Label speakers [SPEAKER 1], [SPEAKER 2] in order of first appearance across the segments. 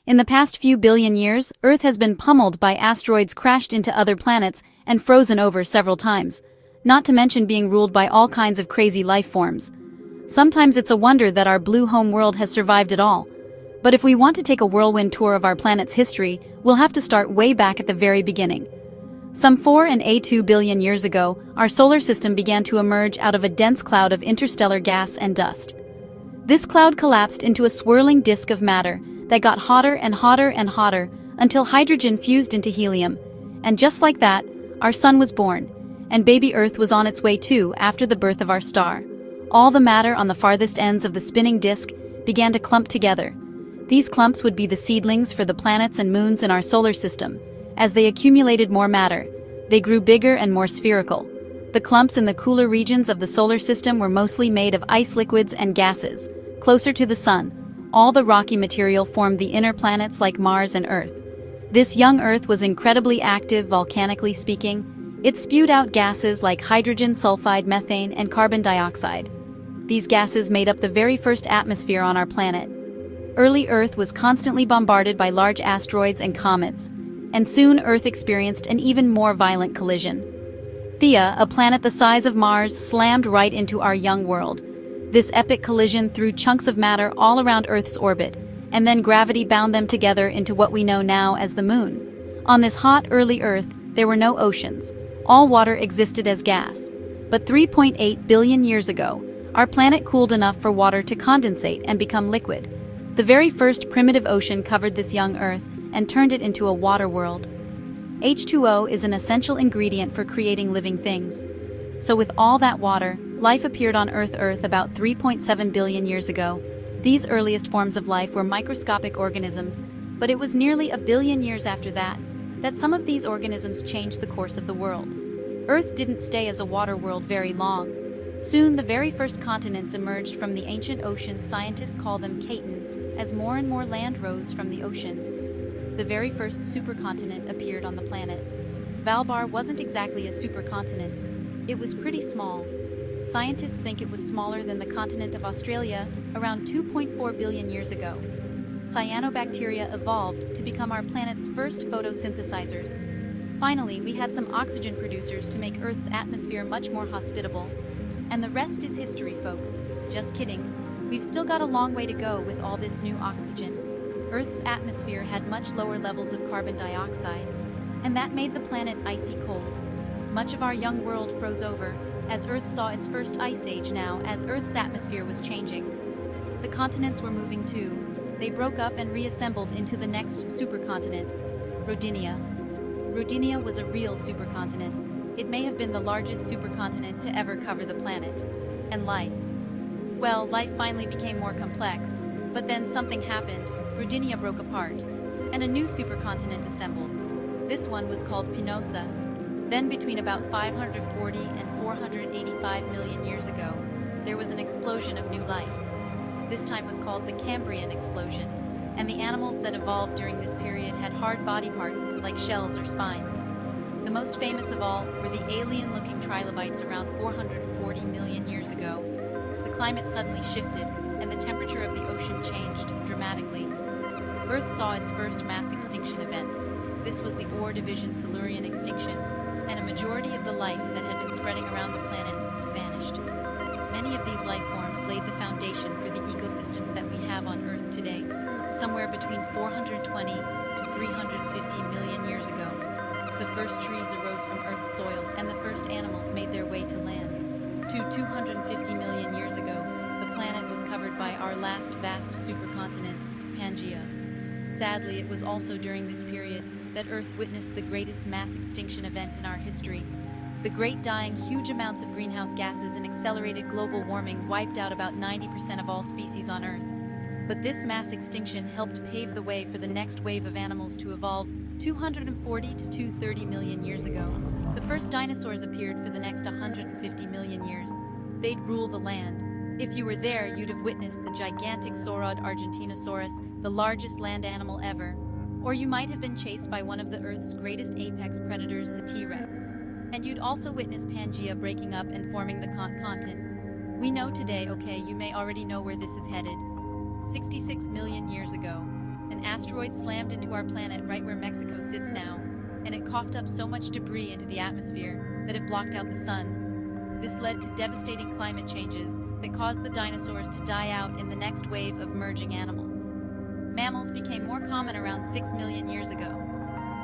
[SPEAKER 1] In the past few billion years, Earth has been pummeled by asteroids crashed into other planets and frozen over several times, not to mention being ruled by all kinds of crazy life forms. Sometimes it's a wonder that our blue home world has survived it all. But if we want to take a whirlwind tour of our planet's history, we'll have to start way back at the very beginning. Some 4.2 billion years ago, our solar system began to emerge out of a dense cloud of interstellar gas and dust. This cloud collapsed into a swirling disk of matter that got hotter and hotter and hotter until hydrogen fused into helium. And just like that, our sun was born, and baby Earth was on its way too after the birth of our star. All the matter on the farthest ends of the spinning disk began to clump together. These clumps would be the seedlings for the planets and moons in our solar system. As they accumulated more matter, they grew bigger and more spherical. The clumps in the cooler regions of the solar system were mostly made of ice liquids and gases. Closer to the sun, all the rocky material formed the inner planets like Mars and Earth. This young Earth was incredibly active volcanically speaking. It spewed out gases like hydrogen sulfide, methane, and carbon dioxide. These gases made up the very first atmosphere on our planet. Early Earth was constantly bombarded by large asteroids and comets, and soon Earth experienced an even more violent collision. Theia, a planet the size of Mars, slammed right into our young world. This epic collision threw chunks of matter all around Earth's orbit, and then gravity bound them together into what we know now as the Moon. On this hot, early Earth, there were no oceans. All water existed as gas. But 3.8 billion years ago, our planet cooled enough for water to condensate and become liquid. The very first primitive ocean covered this young Earth and turned it into a water world. H2O is an essential ingredient for creating living things. So with all that water, life appeared on Earth about 3.7 billion years ago. These earliest forms of life were microscopic organisms, but it was nearly a billion years after that some of these organisms changed the course of the world. Earth didn't stay as a water world very long. Soon the very first continents emerged from the ancient oceans. Scientists call them Caton, as more and more land rose from the ocean. The very first supercontinent appeared on the planet. Valbar wasn't exactly a supercontinent. It was pretty small. Scientists think it was smaller than the continent of Australia around 2.4 billion years ago. Cyanobacteria evolved to become our planet's first photosynthesizers. Finally, we had some oxygen producers to make Earth's atmosphere much more hospitable. And the rest is history, folks. Just kidding. We've still got a long way to go with all this new oxygen. Earth's atmosphere had much lower levels of carbon dioxide, and that made the planet icy cold. Much of our young world froze over, as Earth saw its first ice age now as Earth's atmosphere was changing. The continents were moving too. They broke up and reassembled into the next supercontinent, Rodinia. Rodinia was a real supercontinent. It may have been the largest supercontinent to ever cover the planet. And life. Well, life finally became more complex, but then something happened. Rodinia broke apart, and a new supercontinent assembled. This one was called Pinosa. Then between about 540 and 485 million years ago, there was an explosion of new life. This time was called the Cambrian explosion, and the animals that evolved during this period had hard body parts like shells or spines. The most famous of all were the alien-looking trilobites around 440 million years ago. The climate suddenly shifted, and the temperature of the ocean changed dramatically. Earth saw its first mass extinction event. This was the Ordovician Silurian extinction, and a majority of the life that had been spreading around the planet vanished. Many of these life forms laid the foundation for the ecosystems that we have on Earth today, somewhere between 420 to 350 million years ago. The first trees arose from Earth's soil, and the first animals made their way to land. 250 million years ago, the planet was covered by our last vast supercontinent, Pangaea. Sadly, it was also during this period that Earth witnessed the greatest mass extinction event in our history. The Great Dying, huge amounts of greenhouse gases and accelerated global warming wiped out about 90% of all species on Earth. But this mass extinction helped pave the way for the next wave of animals to evolve 240 to 230 million years ago. The first dinosaurs appeared for the next 150 million years. They'd rule the land. If you were there, you'd have witnessed the gigantic Sauroid Argentinosaurus, the largest land animal ever. Or you might have been chased by one of the Earth's greatest apex predators, the T-Rex. And you'd also witness Pangaea breaking up and forming the continent. We know today, okay, you may already know where this is headed. 66 million years ago, An asteroid slammed into our planet right where Mexico sits now, and it coughed up so much debris into the atmosphere that it blocked out the sun. This led to devastating climate changes that caused the dinosaurs to die out in the next wave of merging animals. Mammals became more common around 6 million years ago.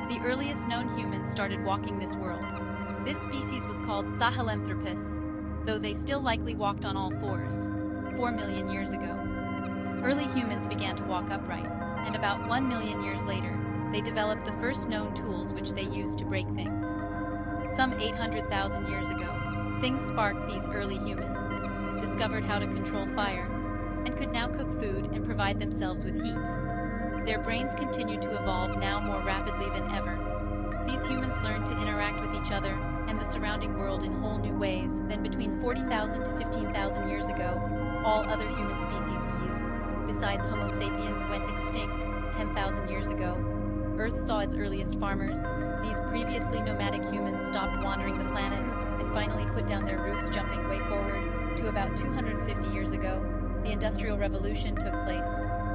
[SPEAKER 1] The earliest known humans started walking this world. This species was called Sahelanthropus, though they still likely walked on all fours, 4 million years ago. Early humans began to walk upright, and about 1 million years later, they developed the first known tools which they used to break things. Some 800,000 years ago, things sparked these early humans, discovered how to control fire, and could now cook food and provide themselves with heat. Their brains continued to evolve now more rapidly than ever. These humans learned to interact with each other and the surrounding world in whole new ways than between 40,000 to 15,000 years ago, all other human species besides Homo sapiens went extinct 10,000 years ago. Earth saw its earliest farmers. These previously nomadic humans stopped wandering the planet and finally put down their roots, jumping way forward to about 250 years ago. The Industrial Revolution took place.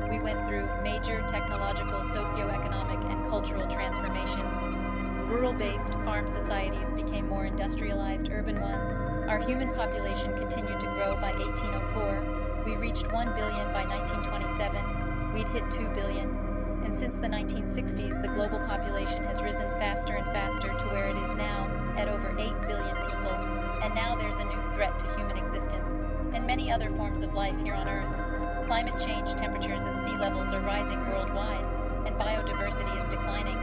[SPEAKER 1] We went through major technological, socio-economic, and cultural transformations. Rural-based farm societies became more industrialized urban ones. Our human population continued to grow by 1804. We reached 1 billion by 1927. We'd hit 2 billion. And since the 1960s, the global population has risen faster and faster to where it is now, at over 8 billion people. And now there's a new threat to human existence, and many other forms of life here on Earth. Climate change, temperatures, and sea levels are rising worldwide, and biodiversity is declining.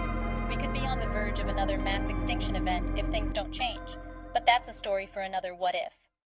[SPEAKER 1] We could be on the verge of another mass extinction event if things don't change. But that's a story for another what if.